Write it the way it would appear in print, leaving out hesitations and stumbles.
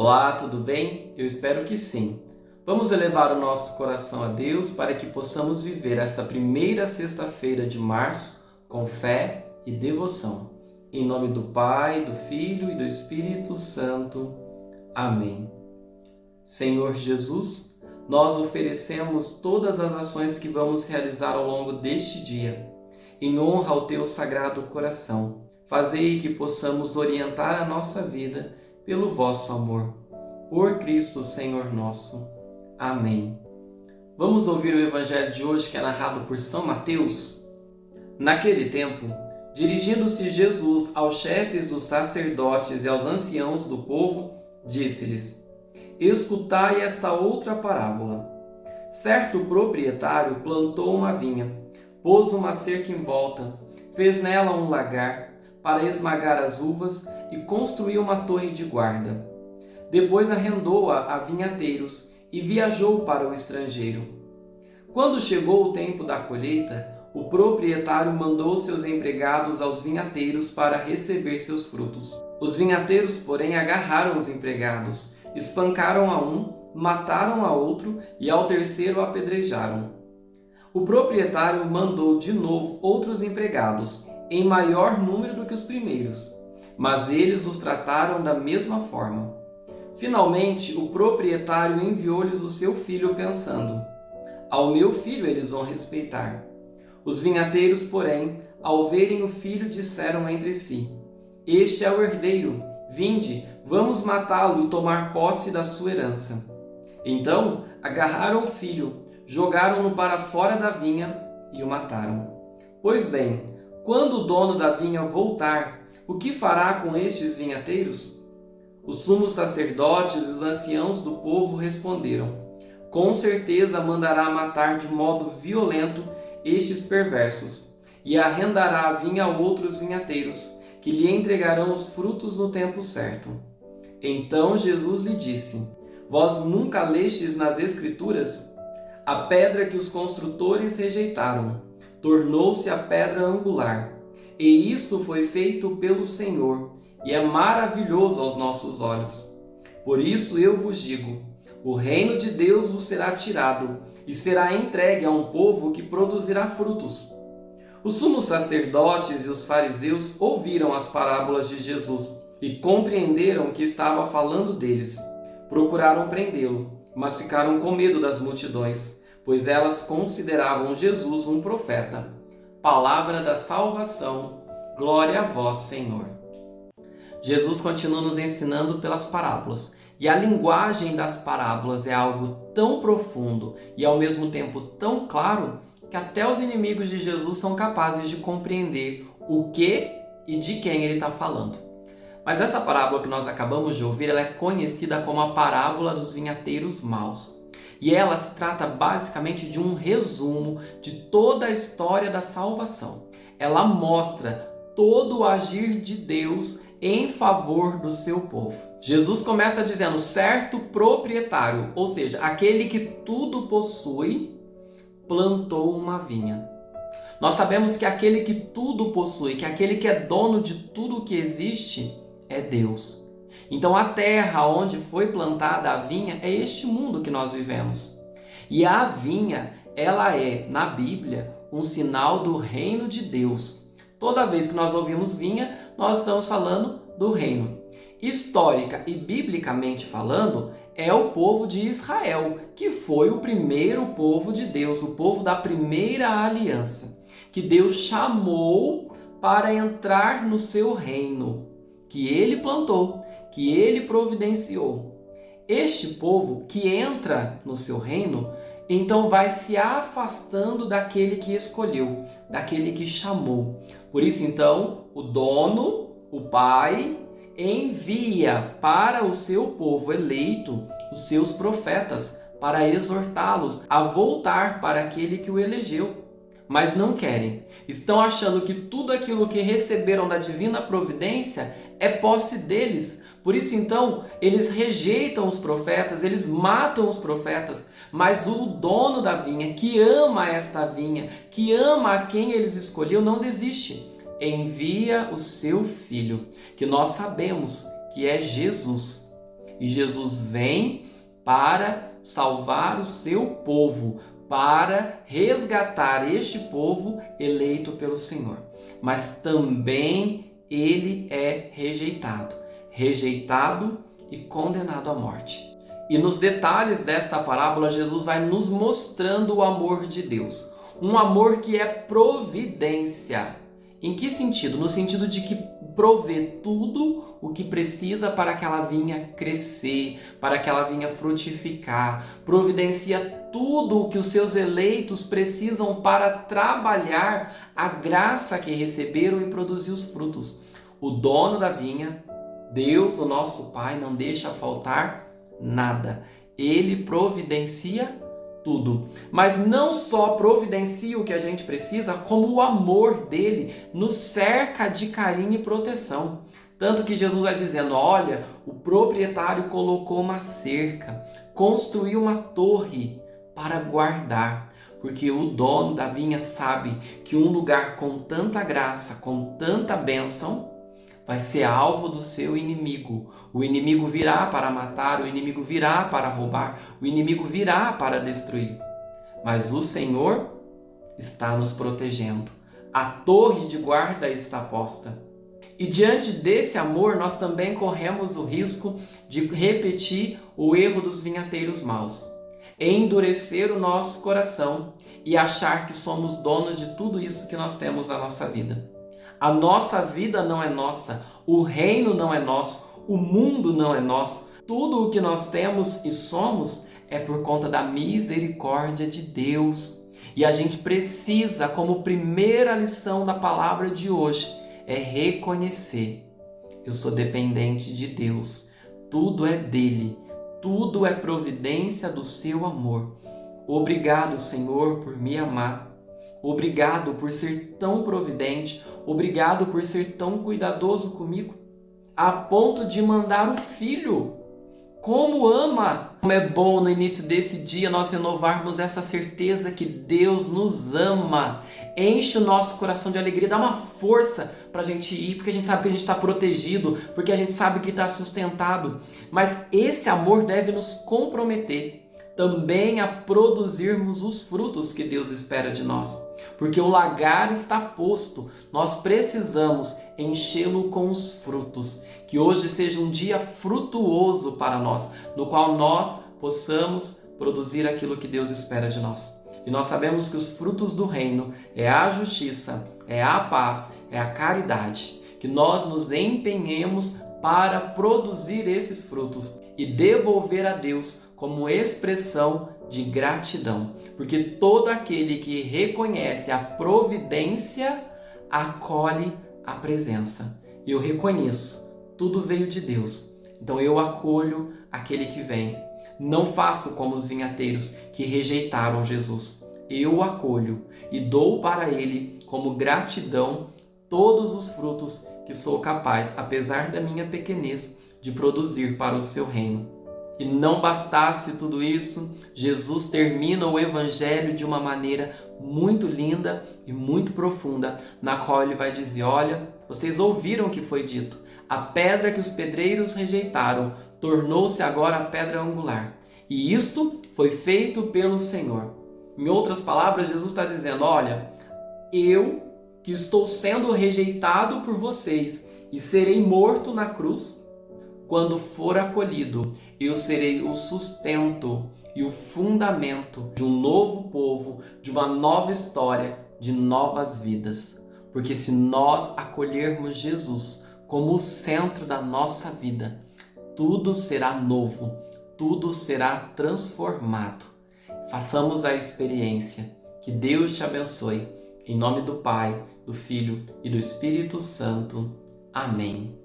Olá, tudo bem? Eu espero que sim. Vamos elevar o nosso coração a Deus para que possamos viver esta primeira sexta-feira de março com fé e devoção. Em nome do Pai, do Filho e do Espírito Santo. Amém. Senhor Jesus, nós oferecemos todas as ações que vamos realizar ao longo deste dia, em honra ao Teu Sagrado Coração. Fazei que possamos orientar a nossa vida pelo vosso amor. Por Cristo, Senhor nosso. Amém. Vamos ouvir o Evangelho de hoje, que é narrado por São Mateus. Naquele tempo, dirigindo-se Jesus aos chefes dos sacerdotes e aos anciãos do povo, disse-lhes: Escutai esta outra parábola. Certo proprietário plantou uma vinha, pôs uma cerca em volta, fez nela um lagar para esmagar as uvas e construiu uma torre de guarda. Depois arrendou-a a vinhateiros e viajou para o estrangeiro. Quando chegou o tempo da colheita, o proprietário mandou seus empregados aos vinhateiros para receber seus frutos. Os vinhateiros, porém, agarraram os empregados, espancaram a um, mataram a outro e ao terceiro apedrejaram. O proprietário mandou de novo outros empregados, em maior número do que os primeiros, mas eles os trataram da mesma forma. Finalmente, o proprietário enviou-lhes o seu filho, pensando: ao meu filho eles vão respeitar. Os vinhateiros, porém, ao verem o filho, disseram entre si: este é o herdeiro, vinde, vamos matá-lo e tomar posse da sua herança. Então, agarraram o filho, jogaram-no para fora da vinha e o mataram. Pois bem, quando o dono da vinha voltar, o que fará com estes vinhateiros? Os sumos sacerdotes e os anciãos do povo responderam: com certeza mandará matar de modo violento estes perversos, e arrendará a vinha a outros vinhateiros, que lhe entregarão os frutos no tempo certo. Então Jesus lhe disse: vós nunca lestes nas Escrituras? A pedra que os construtores rejeitaram tornou-se a pedra angular, e isto foi feito pelo Senhor, e é maravilhoso aos nossos olhos. Por isso eu vos digo: o reino de Deus vos será tirado, e será entregue a um povo que produzirá frutos. Os sumos sacerdotes e os fariseus ouviram as parábolas de Jesus e compreenderam que estava falando deles. Procuraram prendê-lo, mas ficaram com medo das multidões, pois elas consideravam Jesus um profeta. Palavra da salvação, glória a vós, Senhor. Jesus continua nos ensinando pelas parábolas, e a linguagem das parábolas é algo tão profundo e ao mesmo tempo tão claro que até os inimigos de Jesus são capazes de compreender o que e de quem ele está falando. Mas essa parábola que nós acabamos de ouvir, ela é conhecida como a parábola dos vinhateiros maus. E ela se trata basicamente de um resumo de toda a história da salvação. Ela mostra todo o agir de Deus em favor do seu povo. Jesus começa dizendo: certo proprietário, ou seja, aquele que tudo possui, plantou uma vinha. Nós sabemos que aquele que tudo possui, que aquele que é dono de tudo que existe, é Deus. Então a terra onde foi plantada a vinha é este mundo que nós vivemos. E a vinha, ela é, na Bíblia, um sinal do reino de Deus. Toda vez que nós ouvimos vinha, nós estamos falando do reino. Histórica e biblicamente falando, é o povo de Israel, que foi o primeiro povo de Deus, o povo da primeira aliança, que Deus chamou para entrar no seu reino, que ele plantou, que ele providenciou. Este povo que entra no seu reino, então vai se afastando daquele que escolheu, daquele que chamou. Por isso, então, o dono, o pai, envia para o seu povo eleito os seus profetas para exortá-los a voltar para aquele que o elegeu. Mas não querem. Estão achando que tudo aquilo que receberam da divina providência é posse deles. Por isso, então, eles rejeitam os profetas, eles matam os profetas, mas o dono da vinha, que ama esta vinha, que ama a quem eles escolheu, não desiste. Envia o seu filho, que nós sabemos que é Jesus. E Jesus vem para salvar o seu povo, para resgatar este povo eleito pelo Senhor. Mas também ele é rejeitado e condenado à morte. E nos detalhes desta parábola, Jesus vai nos mostrando o amor de Deus. Um amor que é providência. Em que sentido? No sentido de que provê tudo o que precisa para aquela vinha crescer, para aquela vinha frutificar. Providencia tudo o que os seus eleitos precisam para trabalhar a graça que receberam e produzir os frutos. O dono da vinha, Deus, o nosso Pai, não deixa faltar nada. Ele providencia tudo. Mas não só providencia o que a gente precisa, como o amor dele nos cerca de carinho e proteção. Tanto que Jesus vai dizendo, olha, o proprietário colocou uma cerca, construiu uma torre para guardar. Porque o dono da vinha sabe que um lugar com tanta graça, com tanta bênção, vai ser alvo do seu inimigo. O inimigo virá para matar, o inimigo virá para roubar, o inimigo virá para destruir. Mas o Senhor está nos protegendo. A torre de guarda está posta. E diante desse amor, nós também corremos o risco de repetir o erro dos vinhateiros maus. Endurecer o nosso coração e achar que somos donos de tudo isso que nós temos na nossa vida. A nossa vida não é nossa, o reino não é nosso, o mundo não é nosso. Tudo o que nós temos e somos é por conta da misericórdia de Deus. E a gente precisa, como primeira lição da palavra de hoje, é reconhecer: eu sou dependente de Deus, tudo é dele, tudo é providência do seu amor. Obrigado, Senhor, por me amar. Obrigado por ser tão providente, obrigado por ser tão cuidadoso comigo, a ponto de mandar o Filho. Como ama! Como é bom no início desse dia nós renovarmos essa certeza que Deus nos ama. Enche o nosso coração de alegria, dá uma força para a gente ir, porque a gente sabe que a gente está protegido, porque a gente sabe que está sustentado. Mas esse amor deve nos comprometer também a produzirmos os frutos que Deus espera de nós. Porque o lagar está posto, nós precisamos enchê-lo com os frutos. Que hoje seja um dia frutuoso para nós, no qual nós possamos produzir aquilo que Deus espera de nós. E nós sabemos que os frutos do reino é a justiça, é a paz, é a caridade. Que nós nos empenhemos para produzir esses frutos e devolver a Deus como expressão de gratidão. Porque todo aquele que reconhece a providência, acolhe a presença. E eu reconheço, tudo veio de Deus. Então eu acolho aquele que vem. Não faço como os vinhateiros que rejeitaram Jesus. Eu o acolho e dou para ele como gratidão todos os frutos que sou capaz, apesar da minha pequenez, de produzir para o seu reino. E não bastasse tudo isso, Jesus termina o Evangelho de uma maneira muito linda e muito profunda, na qual ele vai dizer: olha, vocês ouviram o que foi dito, a pedra que os pedreiros rejeitaram tornou-se agora a pedra angular. E isto foi feito pelo Senhor. Em outras palavras, Jesus está dizendo: olha, eu que estou sendo rejeitado por vocês e serei morto na cruz, quando for acolhido, eu serei o sustento e o fundamento de um novo povo, de uma nova história, de novas vidas. Porque se nós acolhermos Jesus como o centro da nossa vida, tudo será novo, tudo será transformado. Façamos a experiência. Que Deus te abençoe. Em nome do Pai, do Filho e do Espírito Santo. Amém.